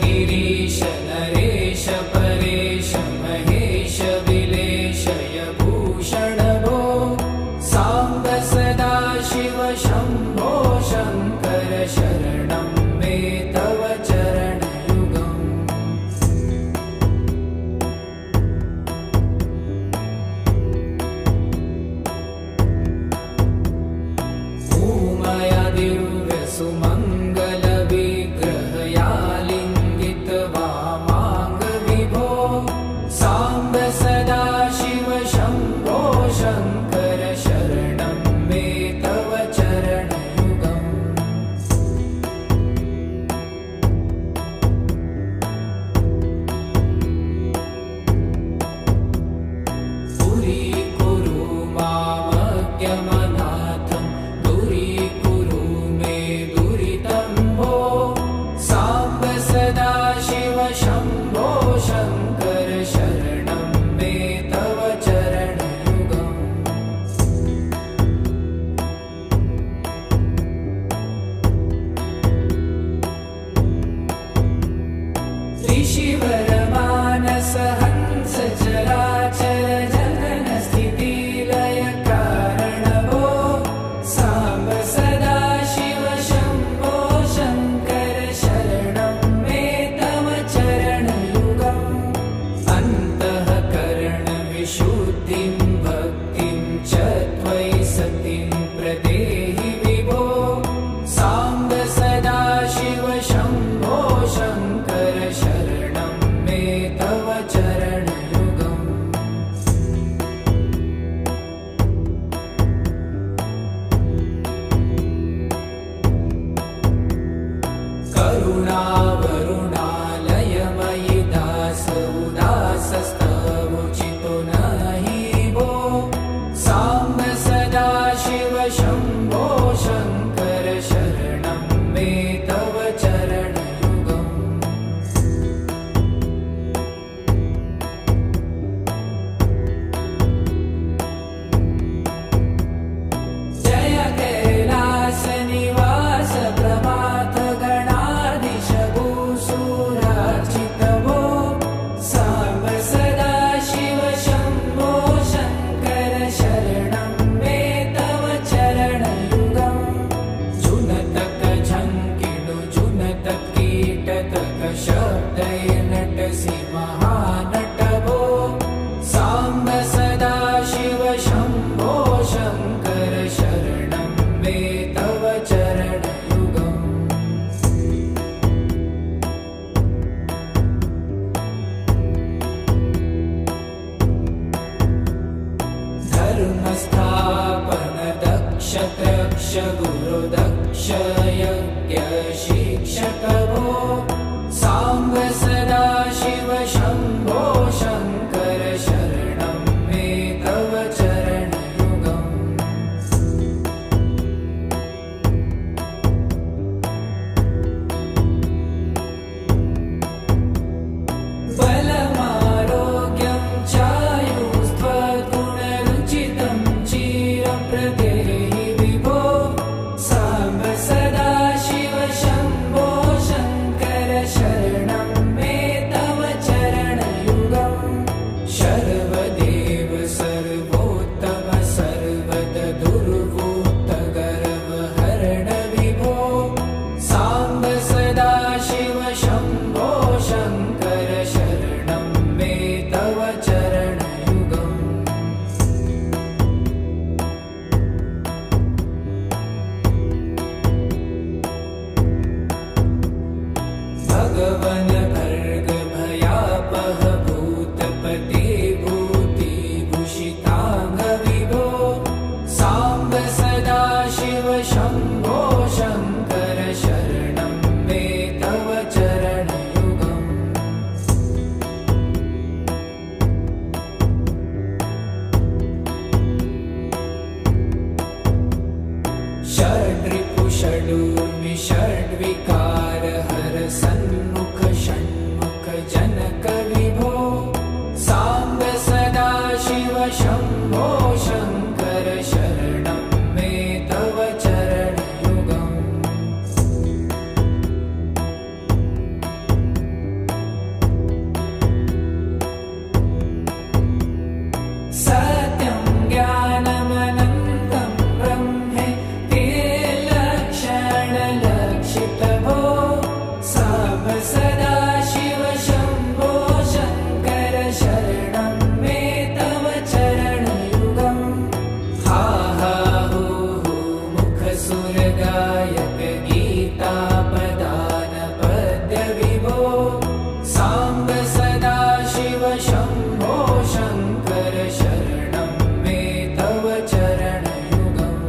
गिरीश नरेश परेश महेश विलेशय भूषण भो साम्ब सदा शिव शम्भो शङ्कर शरणं मे तव चरणयुगम् उमया दिव्य सुमङ्गल विग्रहया लिङ्गित वामाङ्ग विभो साम्ब सदा शिव शम्भो शङ्कर शरणं मे तव चरणयुगम् दूरीकुरु मामज्ञमनाथं दूरीकुरु मे दुरितं भो साम्ब सदा शिव शम्भो शङ्कर शरणं मे तव चरणयुगम् ऋषिवर मानस हंस चराचर जनन स्थिति लय कारण भो साम्ब सदा शिव शम्भो शङ्कर शरणं मे तव चरणयुगम् अन्तःकरण विशुद्धिं भक्तिं च त्वयि सतिं प्रदेहि विभो साम्ब सदा शिव शम्भो शङ्कर शरणं मे तव चरणयुगम् करुणावरुणालयमयि दास उदासस्तवोचितो नहि भो साम्ब सदा शिव शम्भो शङ्कर शरणं मे तव चरणयुगम् जय कैलास निवास प्रभात गणाधीश भूसुरार्चित भो साम्ब सदा शिव शम्भो शङ्कर शरणं मे तव चरणयुगम् जुनतक झङ्किडु जुनतक कीटतक शब्दय नटसि महानट भो साम्ब सदा शिव शम्भो शङ्कर शरणं मे तव चरणयुगम् धर्मस्थापन दक्ष त्रक्ष गुरु दक्ष यज्ञ शिक्षक भो साम्ब सदा शिव शम्भो शङ्कर शरणं मे तव चरणयुगम् बलमारोग्यं चायुस्त्वगुणरुचितं चिरप्रदेहि विभो साम्ब सदा शिव शम्भो शङ्कर शरणं मे तव चरणयुगम् हा हा हू हू मुखसुरगायक गीतापदान पद्यविभो साम्ब सदाशिव शम्भो शङ्कर शरणं मे तव चरणयुगम्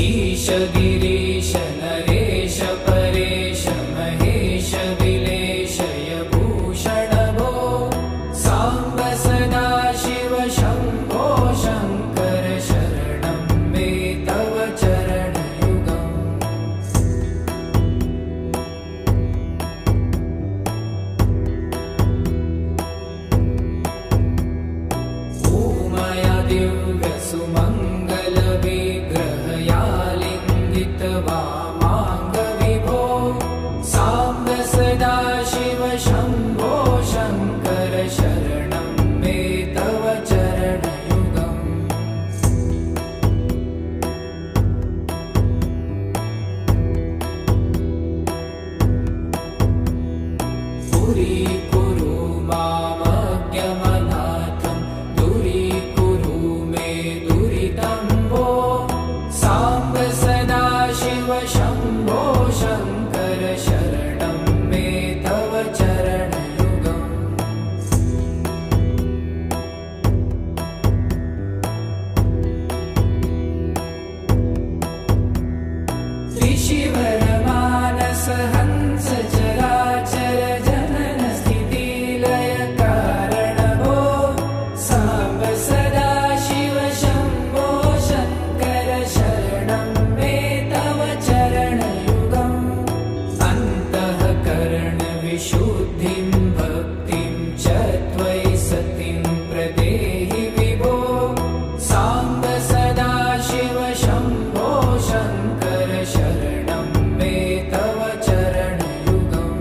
ईश गिरीश नरेश परेश महेश विलेशय भूषण भो साम्ब सदाशिव शम्भो शङ्कर शरणं मे तव चरणयुगम् ऊमया दिव्य सुमङ्गल विग्रहयालिङ्गित वामाङ्गविभो साम्ब सदाशिव शम्भो शङ्कर शरणं मे तव चरणयुगम् पुरीकुरु मामज्ञमनाथं दूरीकुरु मे दुरितं भो साम्ब सदाशिव शम्भो शङ्कर शरणं मे तव चरणयुगम् त्रिशिवरमानस हंस चराचर जनन स्थितिलय कारण भो साम्ब सदाशिव शम्भो शङ्कर शरणं मे तव चरणयुगम् अन्तःकरण विशुद्धिं भक्तिं च त्वयि सतिं प्रदेहि विभो साम्ब सदाशिव शम्भो शङ्कर शरणं मे तव चरणयुगम्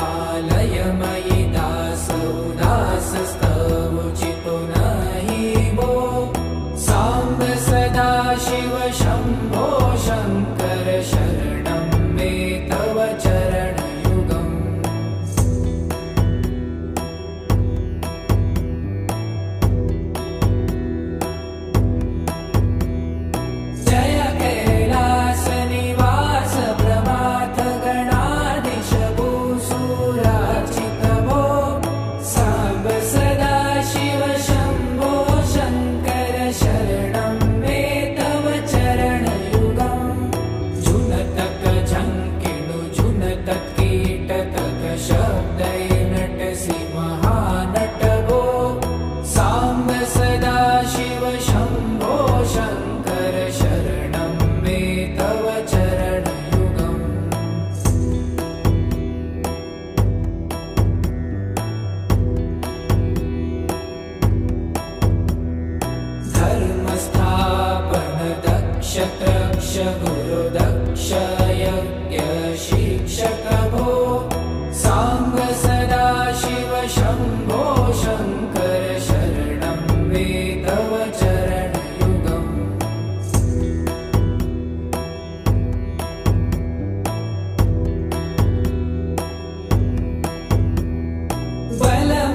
करुणावरुणालयमयि दासोदासस्तवोचितो नहि भो साम्ब सदाशिव शम्भो शङ्कर शरणं मे तव चरणयुगम् जय कैलासनिवास प्रमाथ गणाधीश भूसुरार्चित भो साम्ब सदाशिव शम्भो शङ्कर शरणं मे तव चरणयुगम् जुनतक झङ्किणु जुनतक कीटतक शब्दै नटसि महानट भो साम्ब सदाशिव शम्भो शङ्कर शरणं मे तव चरणयुगम् धर्मस्थापन दक्ष त्रक्ष गुरुदक्ष यज्ञ शिक्षक भो साम्ब सदाशिव शम्भो शङ्कर शरणं मे तव चरणयुगम्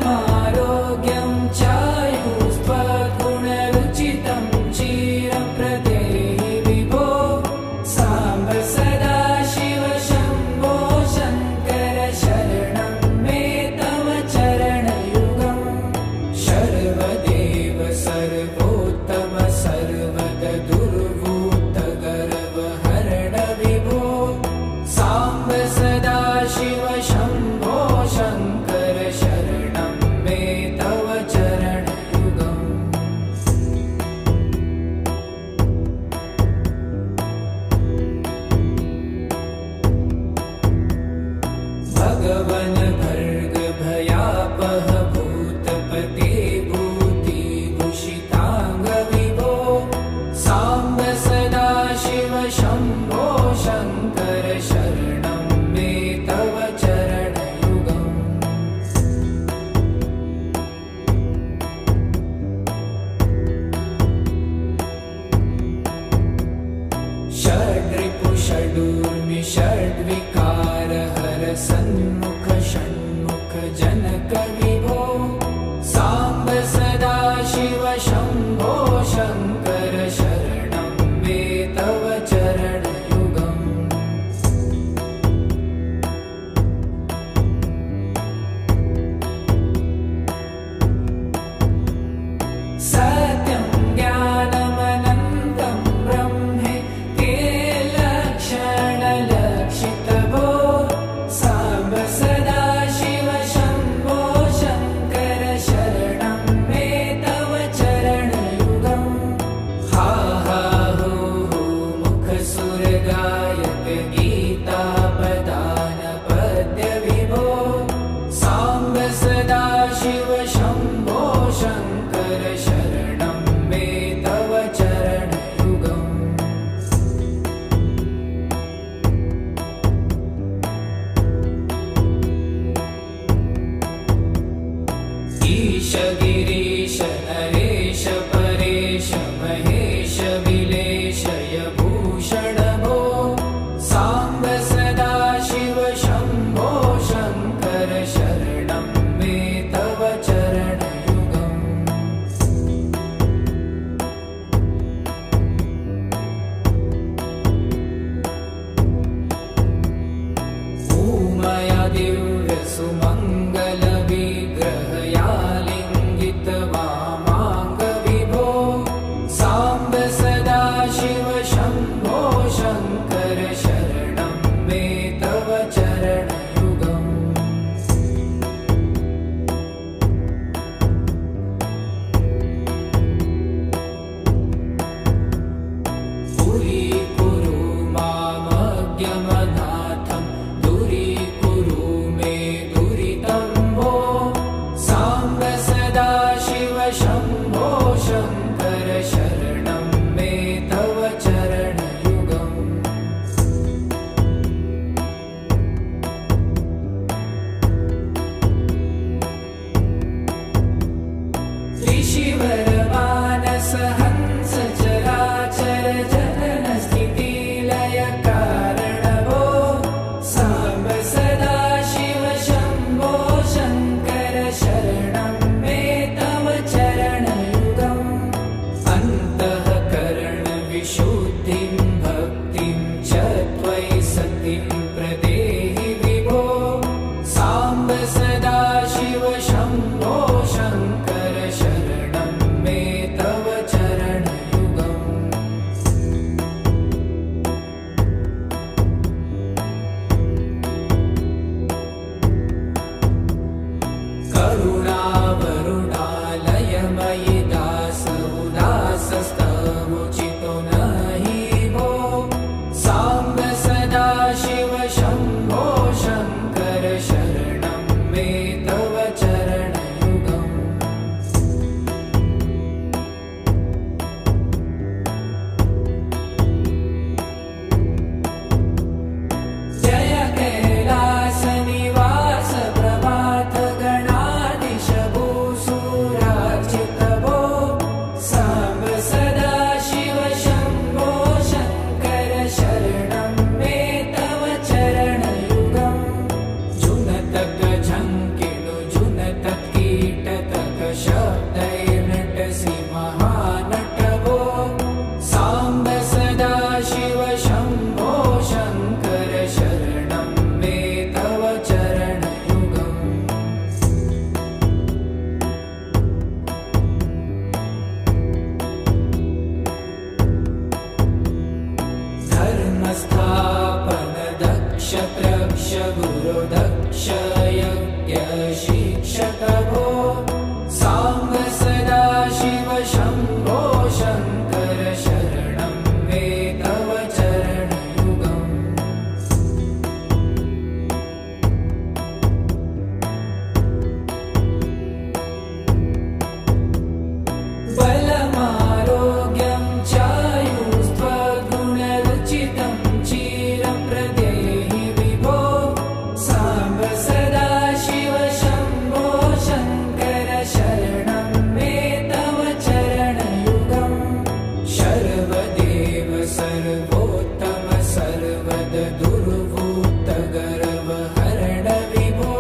बलमारोग्यं चायुस्त्वगुणरुचितं चिरं प्रदेहि विभो साम्ब सदाशिव शम्भो शङ्कर शरणं मे तव चरणयुगम् सर्वदेव सर्वोत्तम सर्वद दुर्भूत गर्वहरण विभो साम्ब सदाशिव शम्भो शङ्कर शरणं मे तव चरणयुगम् भगवन् भर्ग भयापह भूतपते भूतिभूषिताङ्ग विभो साम्ब सदाशिव शम्भो शङ्कर शरणं मे तव चरण ईश गिरीश नरेश परेश महेश विलेशय भूषण भो साम्ब सदा शिव शम्भो शङ्कर शरणं मे तव चरणयुगम् ऊमया दिव्य सुमङ्गल विग्रहया लिङ्गित वामाङ्ग विभो साम्ब सदा शिव शम्भो शङ्कर शरणं मे तव चरणयुगम् पुरीकुरु मामज्ञमनाथं दूरीकुरु मे दुरितं भो साम्ब सदा शिव शम्भो शङ्कर शरणं मे तव चरणयुगम् ऋषिवरमानस हंस चराचर जनन स्थिति लय कारण भो साम्ब सदा शिव शम्भो शङ्कर शरणं मे तव चरणयुगम् अन्तःकरण विशुद्धिं भक्तिं च त्वयि सतिं प्रदेहि विभो साम्ब सदा शिव शम्भो शङ्कर शरणं मे तव चरणयुगम् करुणावरुणालयमयि दास उदासस्तमुचितो नहि भो साम्ब सदा शिव शम्भो शङ्कर शरणं मे तव चरणयुगम् जय कैलासनिवास प्रभात गणाधीश भूसुरार्चित भो साम्ब सदा शिव शम्भो शङ्कर शरणं मे तव चरणयुगम् जुनतक झङ्किणु जुनतक कीटतक शब्दैर्नटसि महानट भो साम्ब सदा शिव शम्भो शङ्कर शरणं मे तव चरणयुगम् धर्मस्थापन दक्ष त्रक्ष गुरु दक्ष यज्ञ शिक्षक भो साम्ब सदा शिव शम्भो शङ्कर शरणं मे तव चरणयुगम् बलमारोग्यं चायुस्त्वगुणरुचितं चिरं प्रदेहि विभो साम्ब सदा शिव शम्भो शङ्कर शरणं मे तव चरणयुगम् शर्वदेव सर्वोत्तम सर्वद दुर्वूत गर्व हरण विभो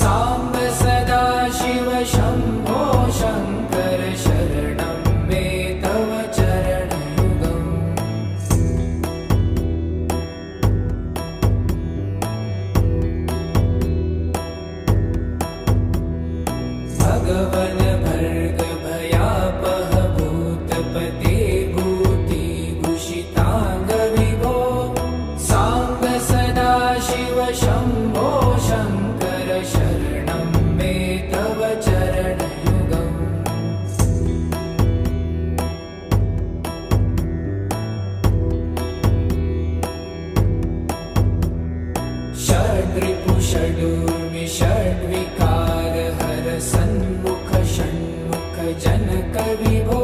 साम्ब सदा शिव शम्भो शङ्कर शरणं मे तव चरणयुगम् भगवन भर्ग भयापह भूतपते भूतिभूषिताङ्ग विभो साम्ब सदा शिव शम्भो शङ्कर शरणं मे तव चरणयुगम् षड्रिपु षडूर्मि षड्विकार हर सन्मुख षण्मुख जनक विभो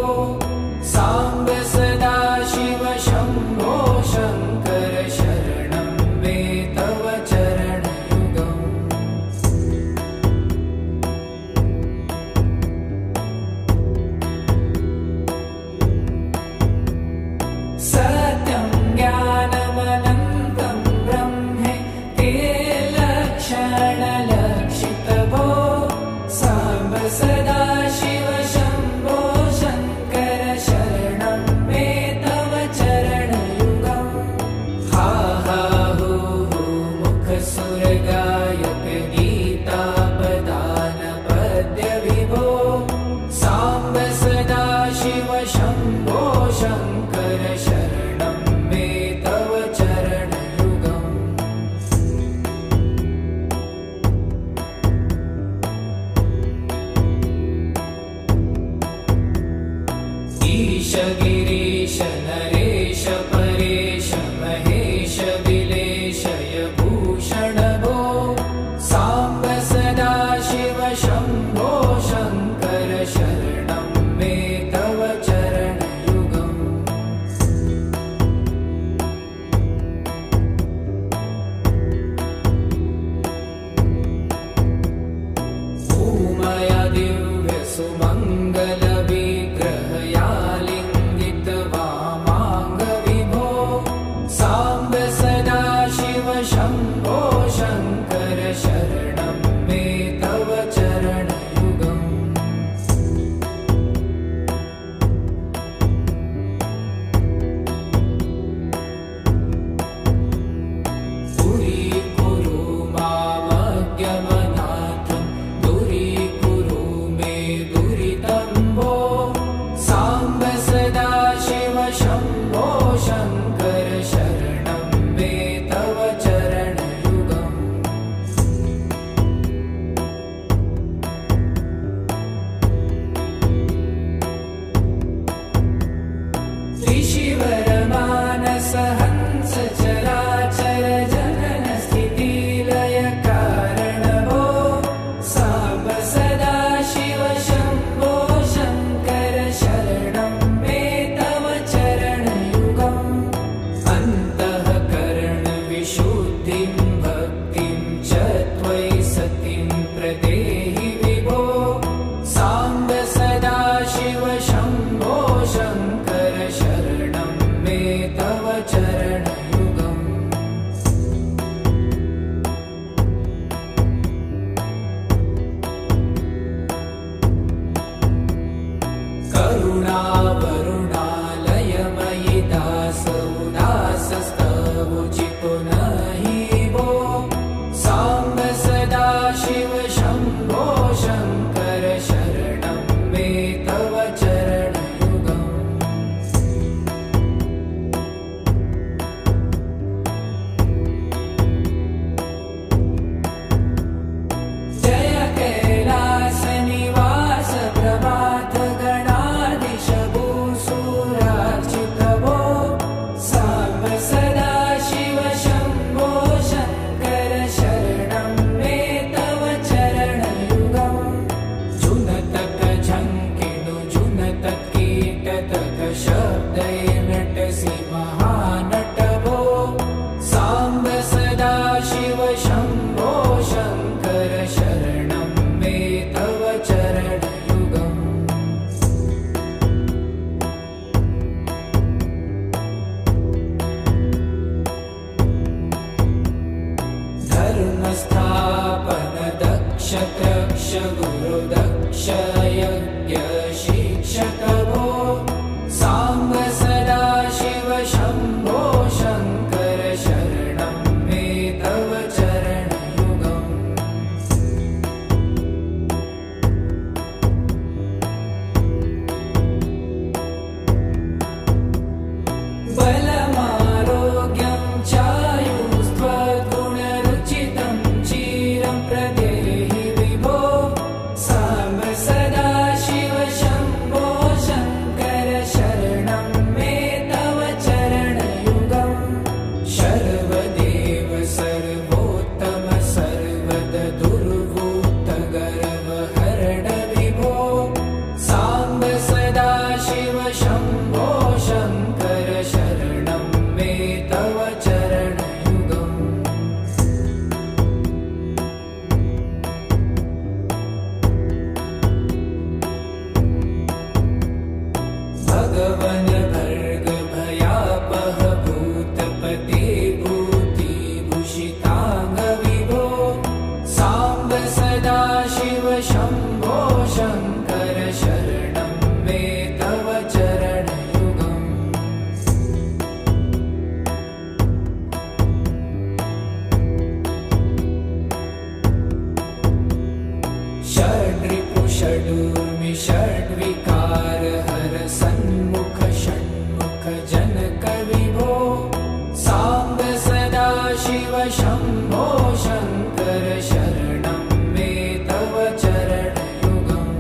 साम्ब सदा शिव शम्भो शङ्कर शरणं मे तव चरणयुगम् गिरीश नरेश परेश महेश विलेशय भूषण भो साम्ब सदा शिव शम्भो शङ्कर शरणं मे तव चरणयुगम् भूमया दिव्य सुमङ्गल विग्रहया लिङ्गित वामाङ्ग विभो साम्ब सदा शिव शम्भो शङ्कर शरणं मे तव चरणयुगम् दूरीकुरु मामज्ञमनाथं दूरीकुरु मे दुरितं भो साम्ब सदा शिव शम्भो शङ्कर शरणं मे तव चरणयुगम् त्रिशिवरमानस हंस चराचर जनन स्थितिलय कारण भो साम्ब सदा शिव शम्भो शङ्कर शरणं मे तव चरणयुगम् अन्तःकरण विशुद्धिं भक्तिं च त्वयि सतिं प्रदेहि विभो साम्ब सदा शिव शम्भो शङ्कर शरणं मे तव चरणयुगम् करुणावरुणालयमयि दास उदासस्तवोचितो नहि भो साम्ब सदा शिव शम्भो शङ्कर शरणं मे तव चरणयुगम् जय कैलास निवास प्रभात गणाधीश भूसुरार्चित भो साम्ब सदा शिव शम्भो शङ्कर शरणं मे तव चरणयुगम् जुनतक झङ्किणु जुनतक कीटतक शब्दैर्नटसि महानट भो साम्ब सदा शिव शम्भो शङ्कर शरणं मे तव चरणयुगम् धर्मस्थापन दक्ष त्रक्ष गुरुदक्ष यज्ञ शिक्षक भो साम्ब सदा शिव शम्भो शङ्कर शरणं मे तव चरणयुगम् बलमारोग्यं चायुस्त्वद्गुणरुचितं चिरं प्रदेहि विभो साम्ब सदा शिव शम्भो शङ्कर शरणं मे तव चरणयुगम् शर्वदेव सर्वोत्तम सर्वद दुर्वूत गर्वहरण विभो साम्ब सदा शिव शम्भो शङ्कर शरणं मे तव चरणयुगम् भगवन् भर्ग भयापह भूतपते भूतिभूषिताङ्ग विभो साम्ब सदा शिव शम्भो शङ्कर शरणं मे तव चरणयुगम् षड्रिपु षडूर्मि षड्विकार हर सन्मुख षण्मुख जनक विभो साम्ब सदा शिव शम्भो शङ्कर शरणं मे तव चरणयुगम्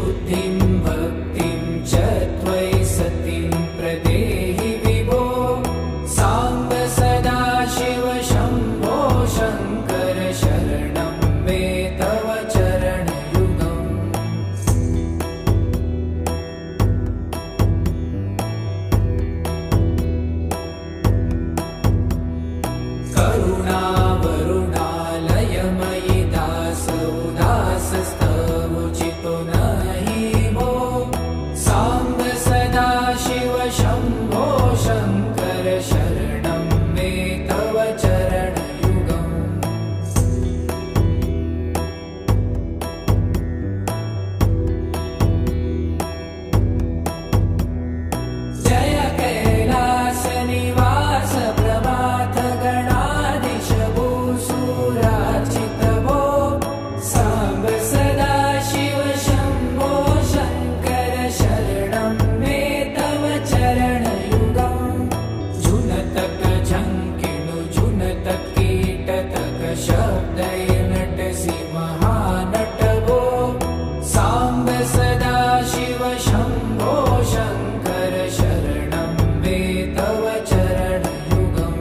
शुद्धिं भक्तिं च त्वयि सतीं प्रदेहि विभो साम्ब सदाशिव शम्भो शङ्कर शरणं मे तव चरणयुगम् करुणावरुणालयमयि दास उदासस्तवोचितो नहि भो साम्ब सदाशिव शम्भो शङ्कर शरणं मे तव चरणयुगम् जय कैलासनिवास प्रभात गणाधीश भूसुरार्चित भो साम्ब सदाशिव शम्भो शङ्कर शरणं मे तव चरणयुगम् झुनतक झङ्किणु झुनतक कीटतक शब्दैर्नटसि महानट भो साम्ब सदाशिव शम्भो शङ्कर शरणं मे तव चरणयुगम्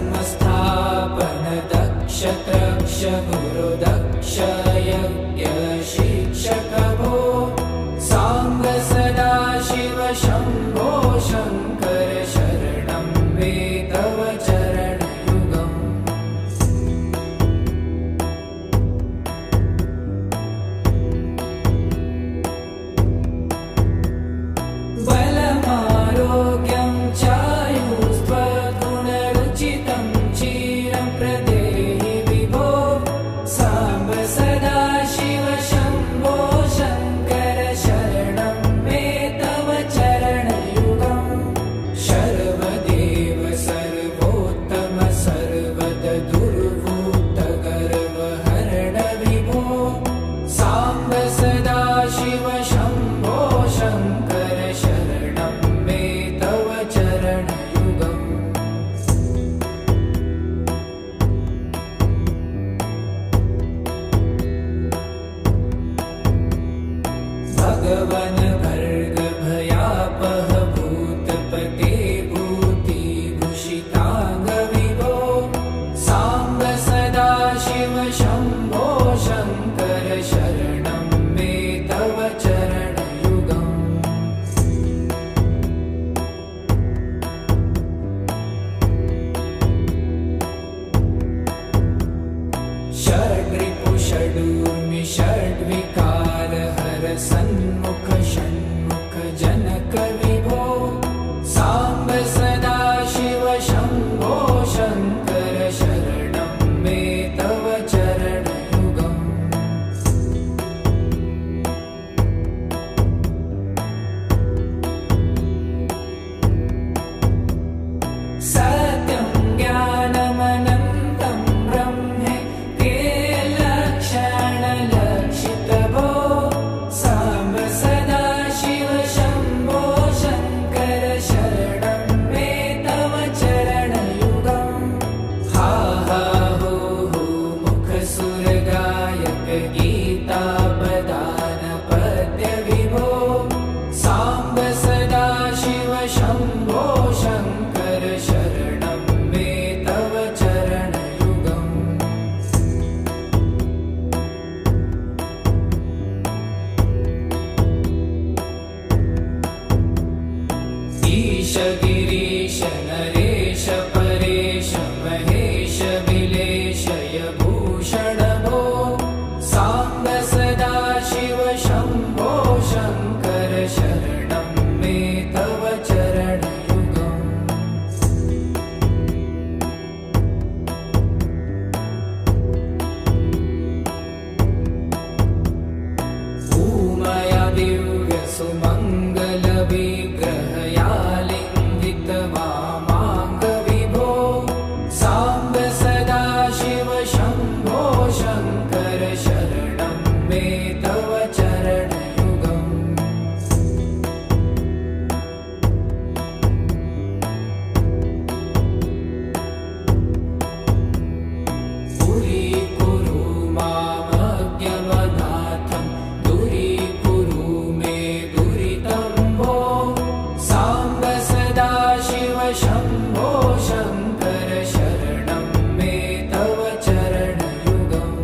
धर्मस्थापन दक्ष त्रक्ष गुरुदक्ष यज्ञ शिक्षक भो साम्ब सदाशिव शम्भो शङ्कर शरणं मे तव चरणयुगम् बलमारोग्यं चायुस्त्वगुणरुचितं चिरं प्रदेहि विभो साम्ब सदाशिव शम्भो शङ्कर शरणं मे तव चरणयुगम् शर्वदेव सर्वोत्तम सर्वद दुर्वूत गर्वहरण विभो साम्ब सदाशिव शम्भो शङ्कर शरणं मे तव चरणयुगम् भगवन् भर्गभयापः भूतपते भूतिभूषिताङ्ग विभो साम्ब सदाशिव शम्भो शङ्कर शरणं मे तव चरणयुगम् षड्रिपु षडूर्मि षड्विकार हर सन्मुख षण्मुख जनक विभो साम्ब सदाशिव शम्भो शङ्कर शरणं मे तव चरणयुगम् सत्यं ज्ञानमनन्तं ब्रह्मे ते लक्षणलक्षित भो साम्ब सदाशिव शम्भो शङ्कर शरणं मे तव चरणयुगम् हा हा हो हो मुखसुरगायक गीतापदान पद्य विभो साम्ब सदाशिव शम्भो शङ्कर शरणं शम्भो शङ्कर शरणं मे तव चरणयुगम्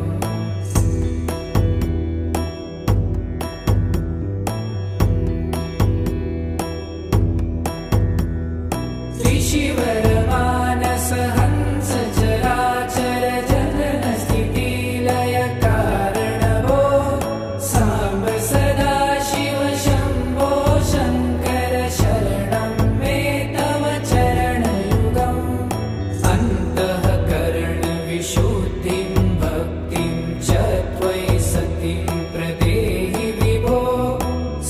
ऋषिवरमानस हंस चराचर जनन स्थिति लय कारण भो साम्ब सदा शिव शम्भो शङ्कर शरणं मे तव चरणयुगम् अन्तःकरण विशुद्धिं भक्तिं च त्वयि सतिं प्रदेहि विभो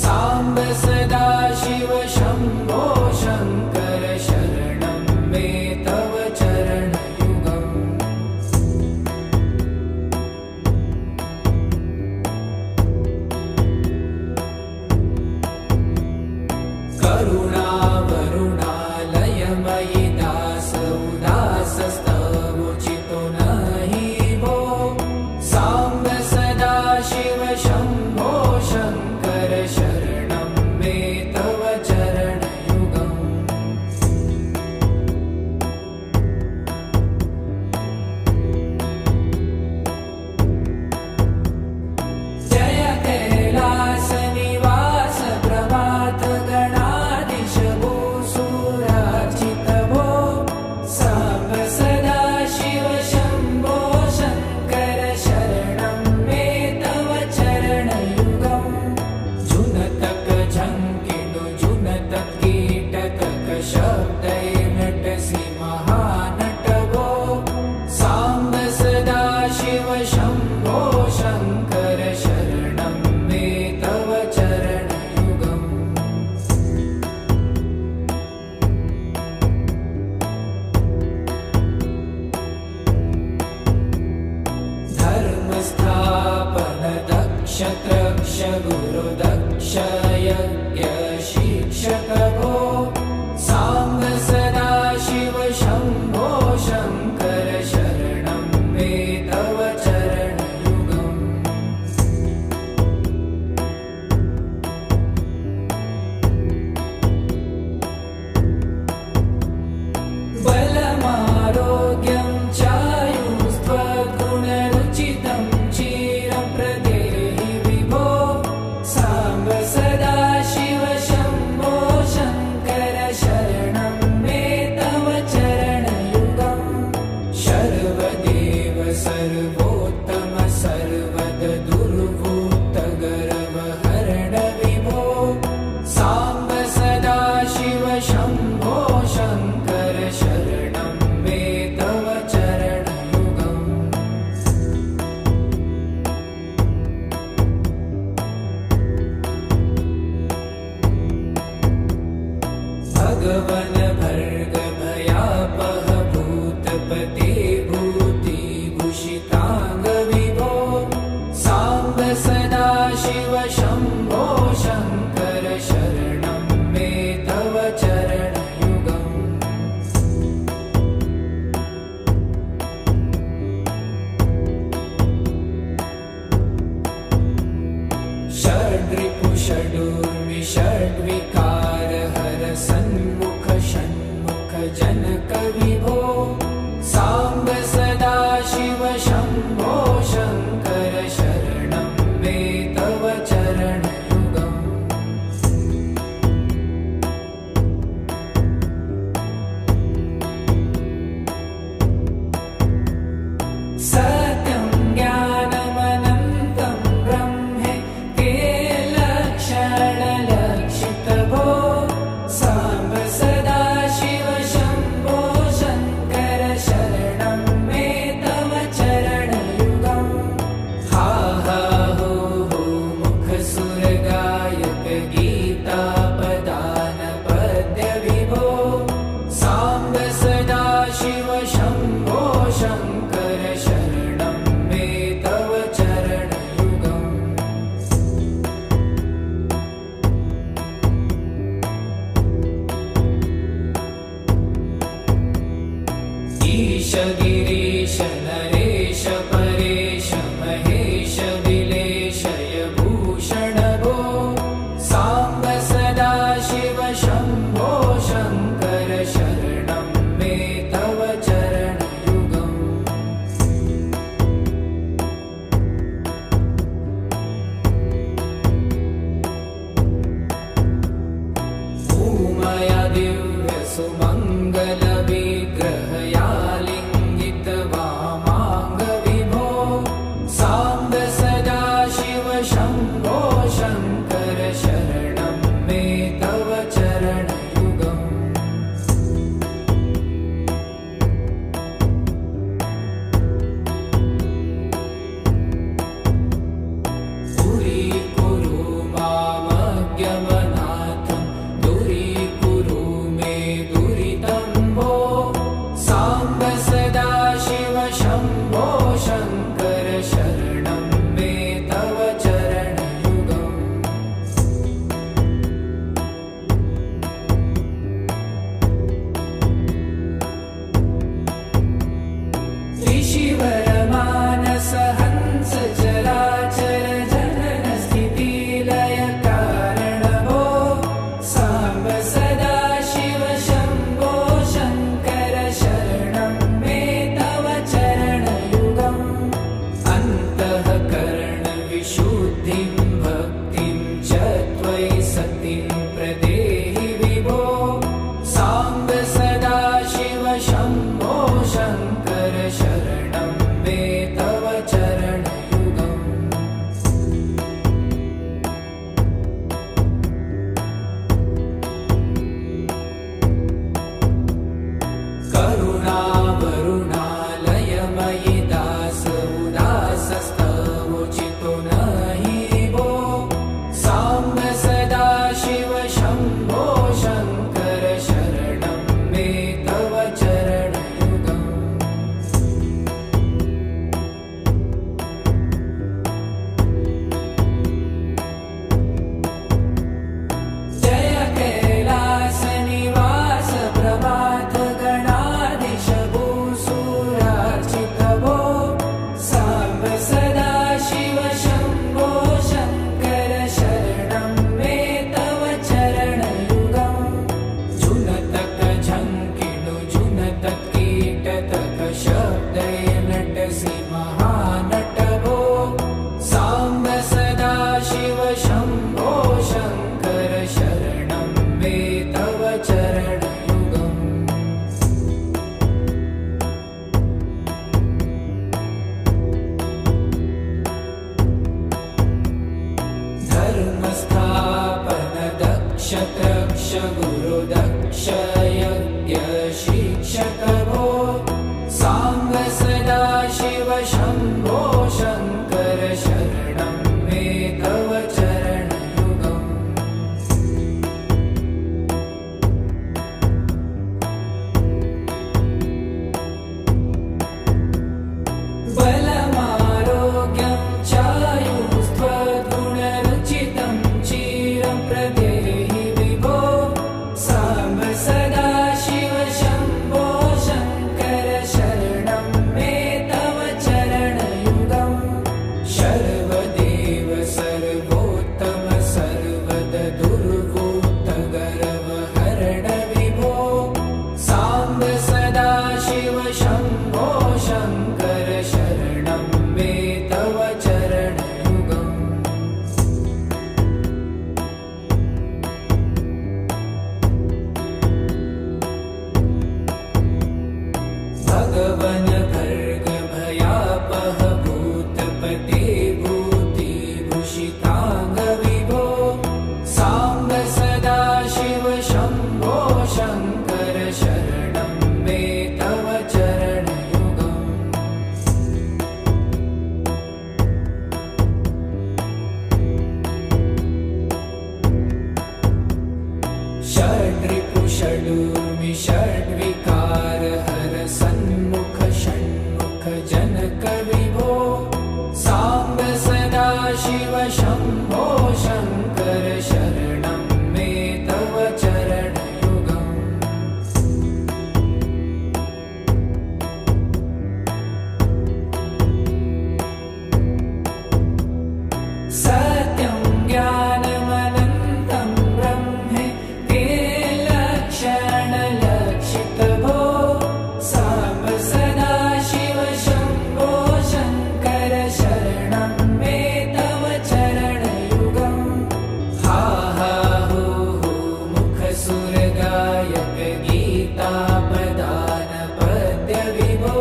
साम्ब सदा शिव शम्भो शङ्कर शरणं मे तव चरणयुगम् करुणावरुणालयमयि दास उदासस्तवोचितो नहि भो साम्ब सदा शिव शम्भो शङ्कर शरणं मे तव चरणयुगम् जय कैलासनिवास प्रभात गणाधीश भूसुरार्चित भो साम्ब सदा शिव शम्भो शङ्कर शरणं मे तव चरणयुगम् जुनतक झङ्किनु जुनतक कीटक शब्दै नटसि महानट भो साम्ब सदा शिव शम्भो शङ्कर शरणं मे तव चरणयुगम् धर्मस्थापन दक्ष त्रक्ष गुरुदक्ष यज्ञ शिक्षक भो साम्ब सदा शिव शम्भो शङ्कर शरणं मे तव चरणयुगम् बलमारोग्यं चायुस्त्वगुणरुचितं चिरं प्रदेहि विभो साम्ब सदा शिव शम्भो शङ्कर शरणं मे तव चरणयुगम् शर्वदेव सर्वोत्तम सर्वद दुर्वृत्त गर्व हरण विभो साम्ब सदा शिव शम्भो शङ्कर शरणं मे तव चरणयुगम् भगवन भर्ग भयापह भूतपते भूतिभूषिताङ्ग विभो साम्ब सदा शिव शम्भो शङ्कर शरणं मे तव चरणयुगम् षड्रिपु षडूर्मिषड्विकार हर सन्मुख षण्मुख जनक विभो साम्ब सदा शिव शम्भो शङ्कर शरणं मे तव चरणयुगम् सत्यं ज्ञानमनन्तं ब्रह्मे ते लक्षणलक्षित भो साम्ब सदा शिव शम्भो शङ्कर शरणं मे तव चरणयुगम् हा हा हो हो मुखसुरगायक गीतापदान पद्य विभो साम्ब सदा शिव शम्भो शङ्कर शरणं मे तव चरणयुगम् ईश गिरीश नरेश परेश महेश विलेशय भूषण भो साम्ब सदा शिव शम्भो शङ्कर शरणं शम्भो शङ्कर शरणं मे तव चरणयुगम् करुणावरुणालयमयि दास उदासस्तवोचितो नहि वो साम्ब सदा शिव शम्भो शङ्कर शरणं मे तव चरणयुगम् जय कैलासनिवास प्रभात गणाधीश भूसुरार्चित भो साम्ब सदा शिव शम्भो शङ्कर शरणं मे तव चरणयुगम् जुनतक झङ्किणु जुनतक कीटतक शब्दय नटसि महानट भो साम्ब सदा शिव शम्भो शङ्कर शरणं मे तव चरणयुगम् धर्मस्थापन दक्ष तक्ष गुरुदक्ष यज्ञ शिक्षक भो साम्ब सदा शिव शम्भो शङ्कर शरणं मे तव चरणयुगम् बलमारोग्यं चायुस्त्वगुणरुचितं चिरं प्रदेहि विभो साम्ब सदा शिव शम्भो शङ्कर शरणं मे तव चरणयुगम् शर्वदेव सर्वोत्तम सर्वद दुर्वूत गर्व हरण विभो साम्ब सदा शिव शम्भो शङ्कर शरणं मे तव चरणयुगम् भगवन भर्ग भयापह भूतपते भूतिभूषिताङ्ग विभो साम्ब सदा शिव शम्भो शङ्कर शरणं मे तव चरणयुगम् षड्रिपु षडूर्मि षड्विकार हर सन्मुख षण्मुख जनक विभो साम्ब सदा शिव शम्भो शङ्कर शरणं मे तव चरणयुगम् सत्यं ज्ञानमनन्तं ब्रह्मे ते लक्षणलक्षित भो साम्ब सदा शिव शम्भो शङ्कर शरणं मे तव चरणयुगम् हा हा हो मुखसुरगायक गीतापदान पद्य विभो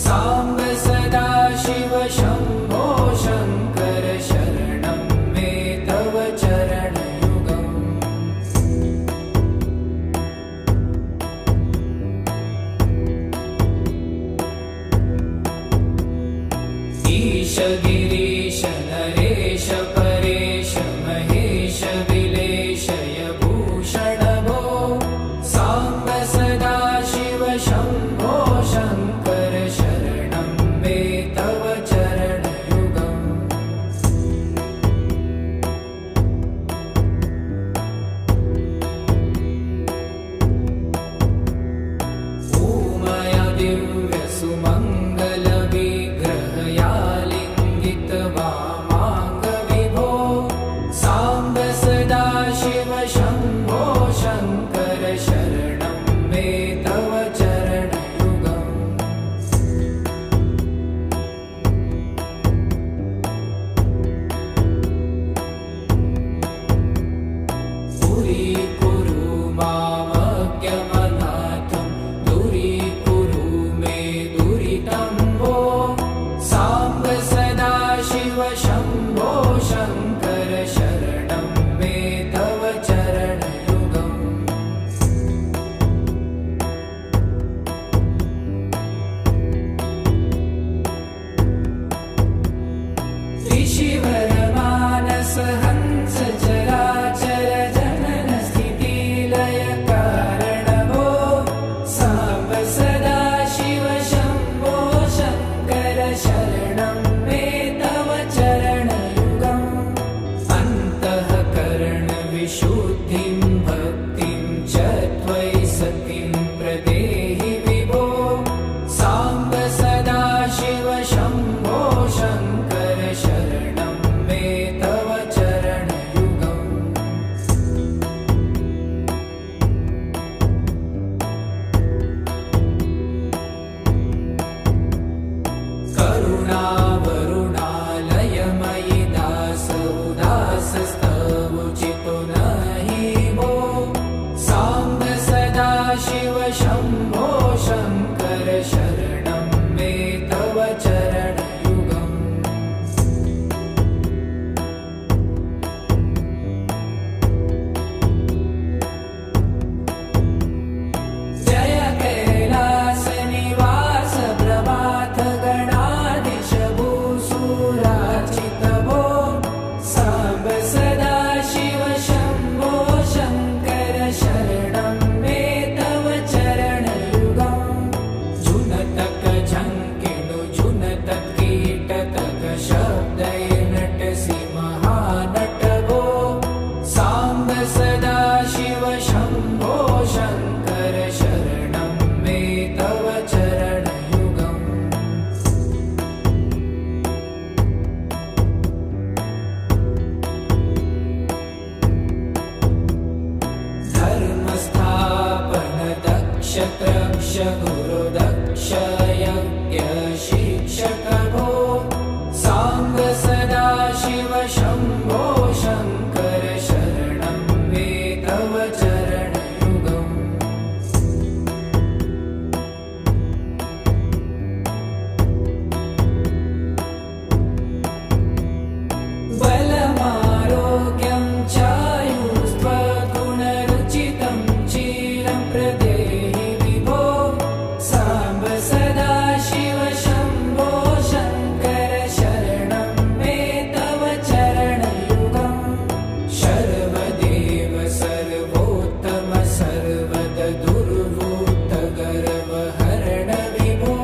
साम्ब सदा शिव शम्भो शङ्कर शरणं मे तव चरणयुगम् ईश गिरीश नरेश परेश महेश विलेशय भूषण भो साम्ब सदा शिव शम्भो शङ्कर शरणं मे तव चरणयुगम् उमया दिव्य सुमङ्गल विग्रहया लिङ्गित तव चरणयुगम् धर्मस्थापन दक्ष त्रक्ष गुरुदक्ष यज्ञ शिक्षक भो सांब सदाशिव शम्भो शङ्कर शरणं मे तव चरणयुगम् बलमारोग्यं चायुस्त्वगुणरुचितं चिरं प्रदेहि विभो सांब सदाशिव शम्भो शङ्कर शरणं मे तव चरणयुगम् शर्वदेव सर्वोत्तम सर्वद दुर्वृत्त गर्वहरण विभो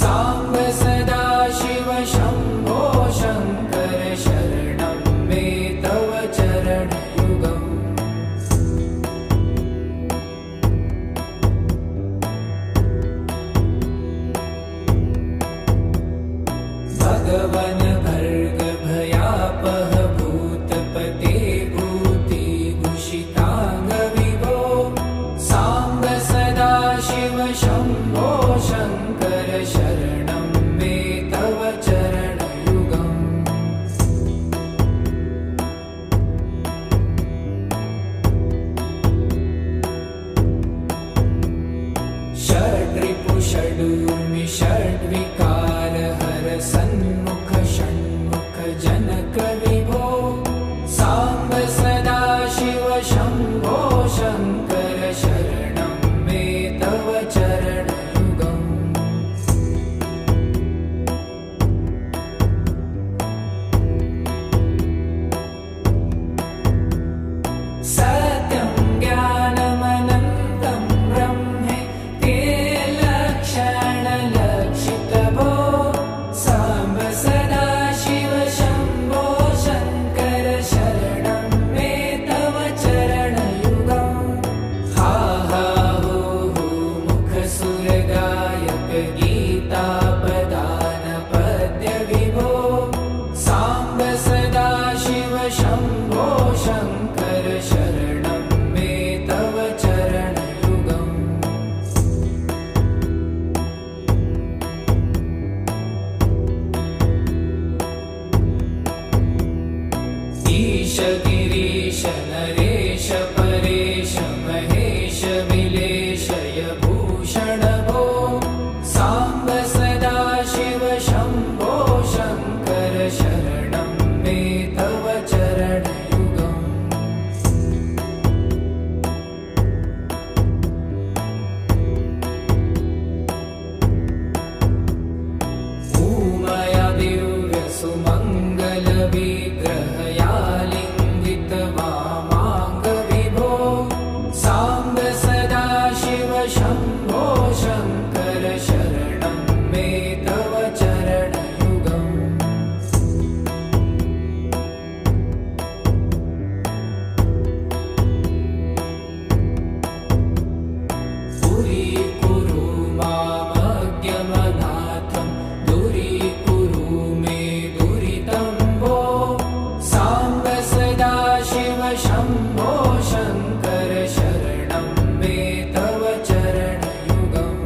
सांब सदाशिव शम्भो शङ्कर शरणं मे तव चरणयुगम् भगवन् भर्ग भयापह भूतपते भूतिभूषिताङ्ग विभो सांब सदाशिव शम्भो शङ्कर शरणं मे तव चरणयुगम् षड्रिपु षडूर्मि षड्विकार हर सन्मुख षण्मुख जनक विभो सांब सदाशिव शम्भो शङ्कर शरणं मे तव चरणयुगम् सत्यं ज्ञानमनन्तं ब्रह्मे ते लक्षणलक्षित भो सांब सदाशिव शम्भो शङ्कर शरणं मे तव चरणयुगम् हा हा हो हो मुखसुरगायक गीतापदान पद्य विभो सांब सदाशिव शम्भो शङ्कर शरणं मे तव चरणयुगम् ईश गिरीश नरेश परेश महेश विलेशय भूषण भो सांब सदाशिव शम्भो शङ्कर शरणं मे तव चरणयुगम् उमया दिव्य सुमङ्गल विग्रहया लिङ्गित वामाङ्ग विभो सांब सदाशिव शम्भो शङ्कर शरणं मे तव चरणयुगम् पुरीकुरु मामज्ञमनाथं दूरीकुरु मे दुरितं भो सांब सदाशिव शम्भो शङ्कर शरणं मे तव चरणयुगम्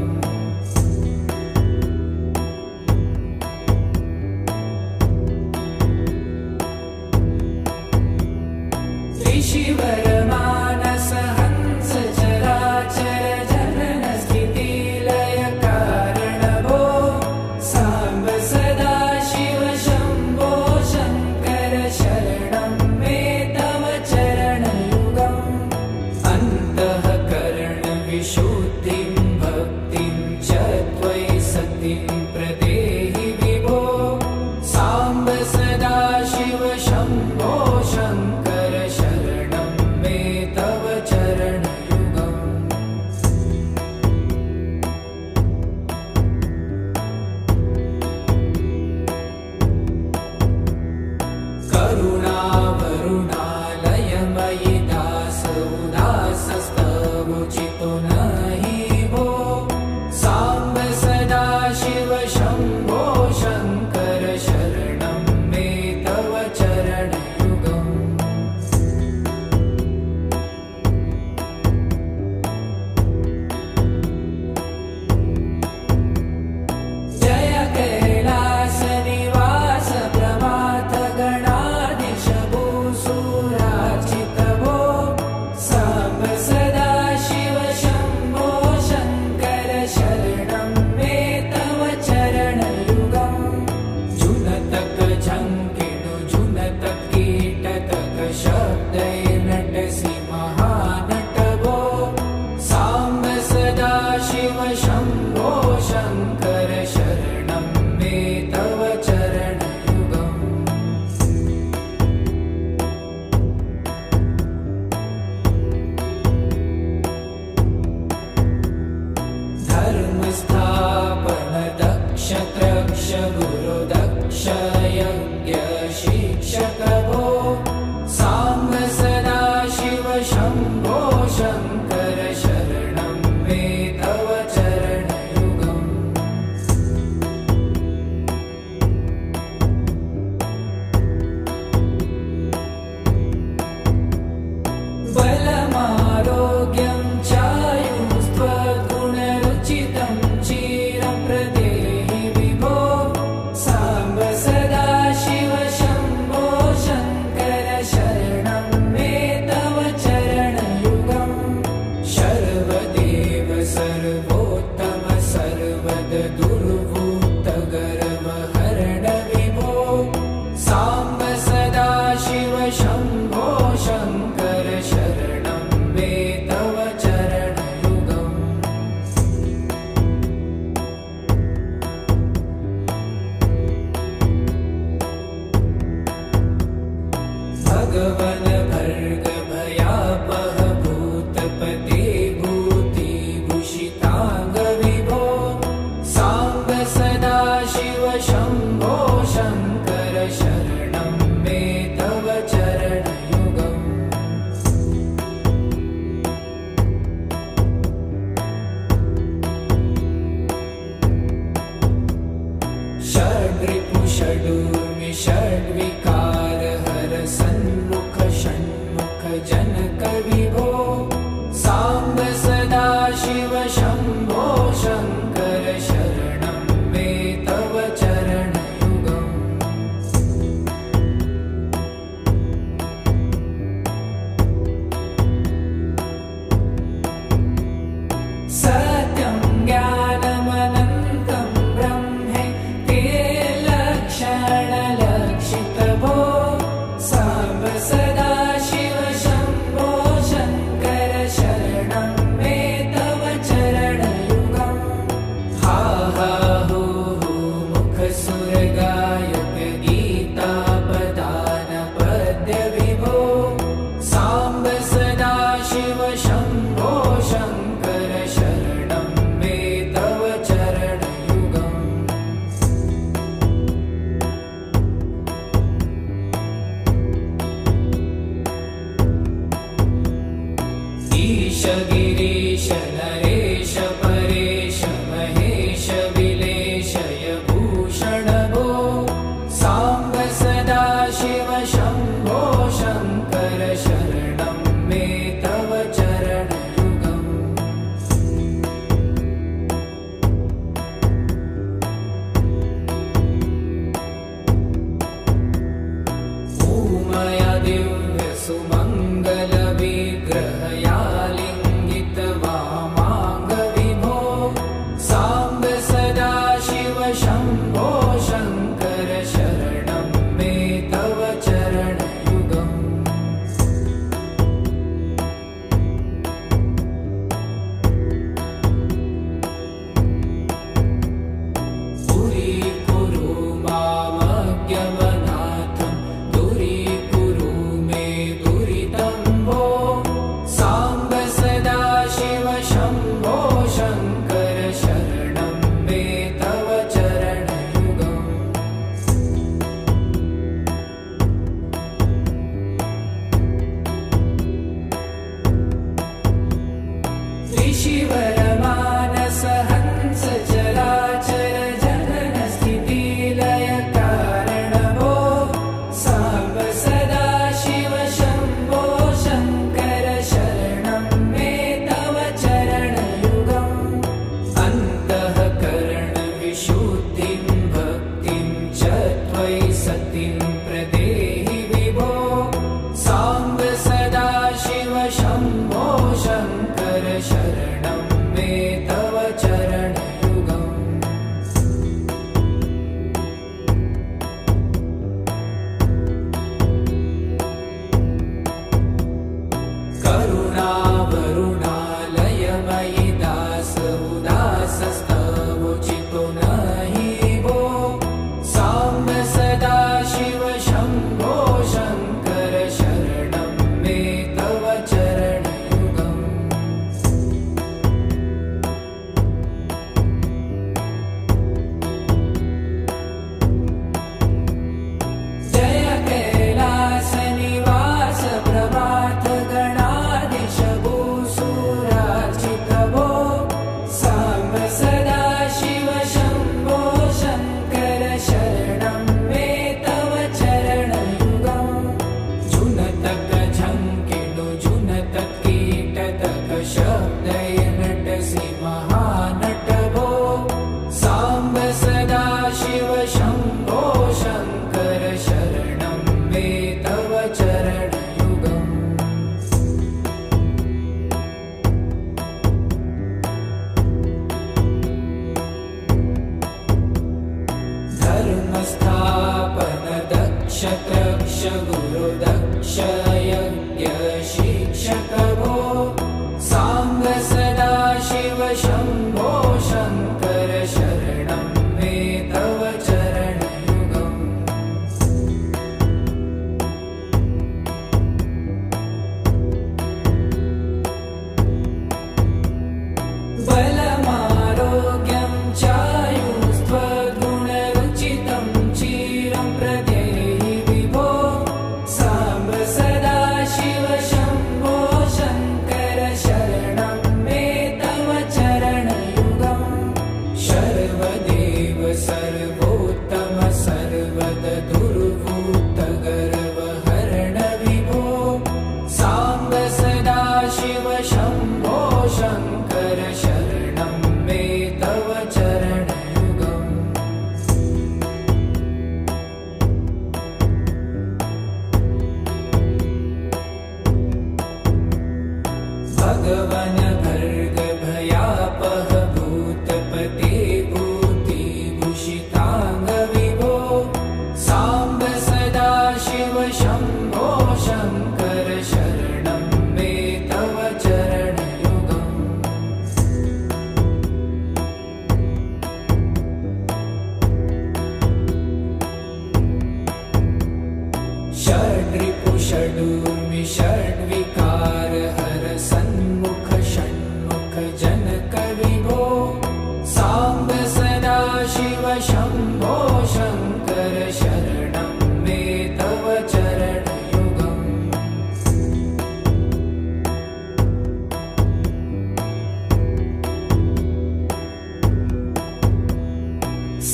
शम्भो शङ्कर शरणं मे तव चरणयुगम् धर्मस्थापन दक्ष त्रक्ष गुरुदक्ष यज्ञ शिक्षक भो साम्ब सदा शिव शम्भो शङ्कर शरणं मे तव चरणयुगम् बलमारोग्यं चायुस्त्वद्गुणरुचितं चिरं प्रदेहि विभो साम्ब सदा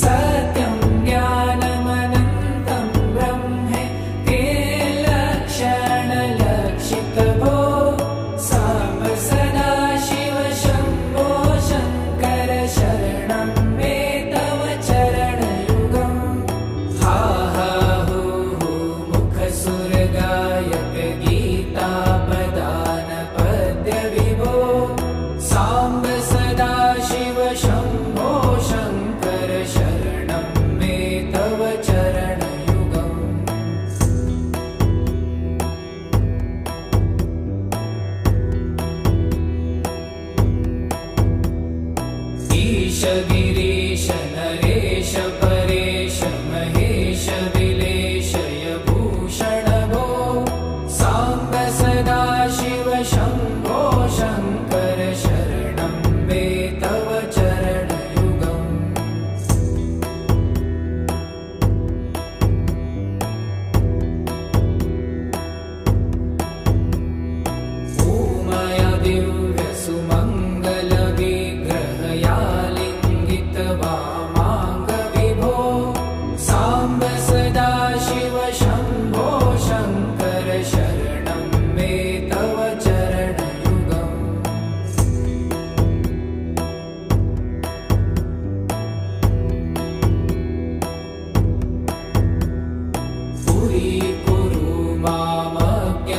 सत्यं ज्ञानमनन्तं ब्रह्मे ते लक्षणलक्षितभो साम्ब सदा शिव शम्भो शङ्कर शरणं मे तव चरणयुगम् हा हा हू हू मुखसुरगायक गीतापदान पद्यविभो साम्ब सदा शिव शम्भो शङ्कर शरणं मे तव चरणयुगम् ईश गिरीश नरेश परेश महेश विलेशय भूषण भो साम्ब सदा शिव शम्भो शङ्कर शरणं मे तव चरणयुगम् ऊमया दिव्यसुमङ्गलविग्रहयालिङ्गित वामाङ्गविभो साम्ब सदा शिव शम्भो शङ्कर शरणं मे तव चरणयुगम् पुरीकुरु मामज्ञमनाथं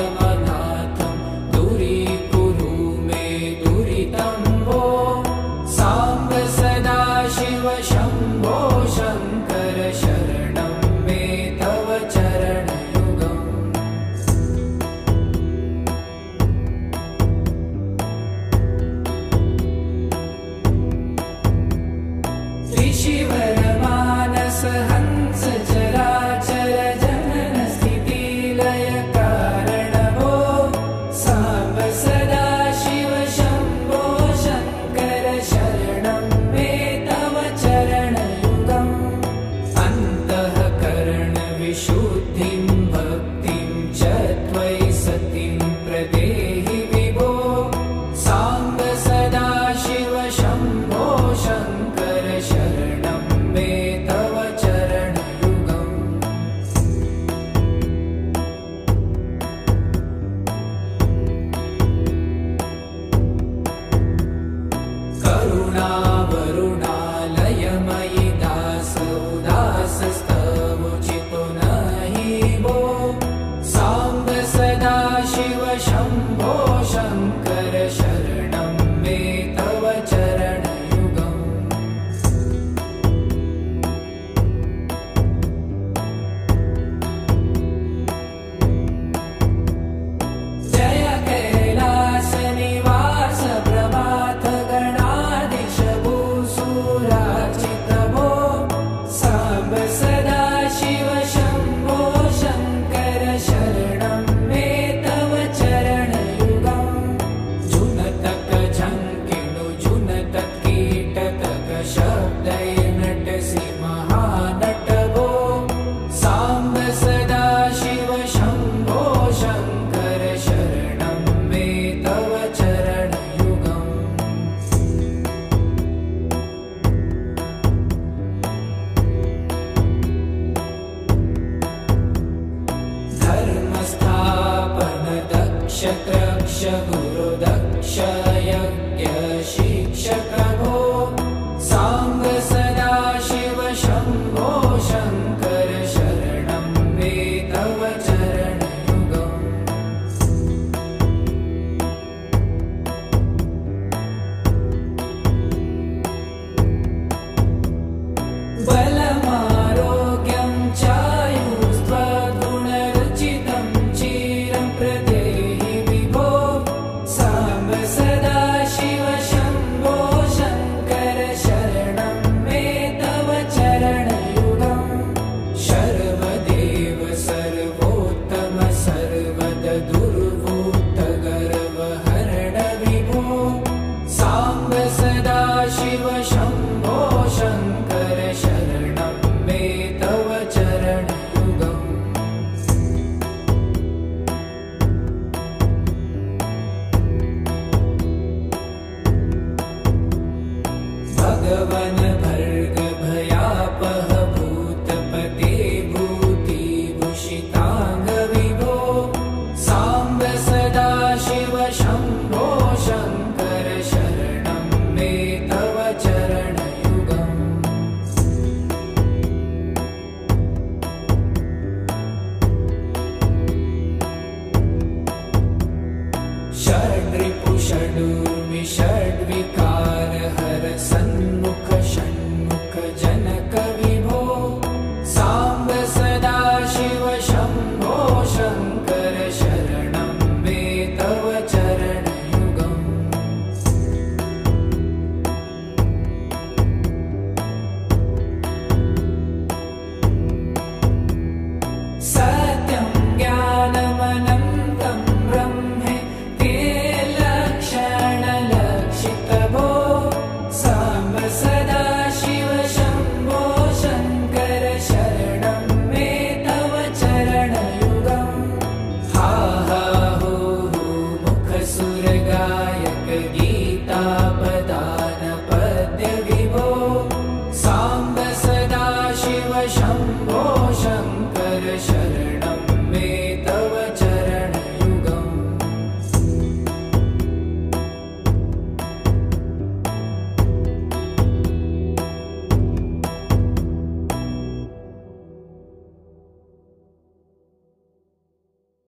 दूरीकुरु मे दुरितं भो साम्ब सदा शिव शम्भो शङ्कर शरणं मे तव चरणयुगम् ऋषिवरमानस हंस चराचर जनन स्थितिलय कारण भो साम्ब सदा शिव शम्भो शङ्कर शरणं मे तव चरणयुगम् अन्तःकरण विशुद्धिं भक्तिं च त्वयि सतिं प्रदेहि विभो साम्ब सदा शिव शम्भो शङ्कर शरणं मे तव चरणयुगम् करुणावरुणालयमयि दासोदासस्तवोचितो नहि भो साम्ब सदा शिव शम्भो शङ्कर शरणं मे तव चरणयुगम् जय कैलासनिवास प्रभात गणाधीश भूसुरार्चित भो साम्ब सदा शिव शम्भो शङ्कर शरणं मे तव चरणयुगम् जुनतक झङ्किणु जुनतक कीटतक शब्दै नटसि महानट भो साम्ब सदा शिव शम्भो शङ्कर शरणं मे तव चरणयुगम् धर्मस्थापन दक्ष त्रक्ष गुरु दक्ष यज्ञ शिक्षक भो साम्ब सदा शिव शम्भो शङ्कर शरणं मे तव चरणयुगम् बलमारोग्यं चायुस्त्वगुणरुचितं चिरं प्रदेहि विभो साम्ब सदा शिव शम्भो शङ्कर शरणं मे तव चरणयुगम् शर्वदेव सर्वोत्तम सर्वद दुर्वूत गर्वहरण विभो साम्ब सदा शिव शम्भो शङ्कर शरणं मे तव चरणयुगम् भगवन्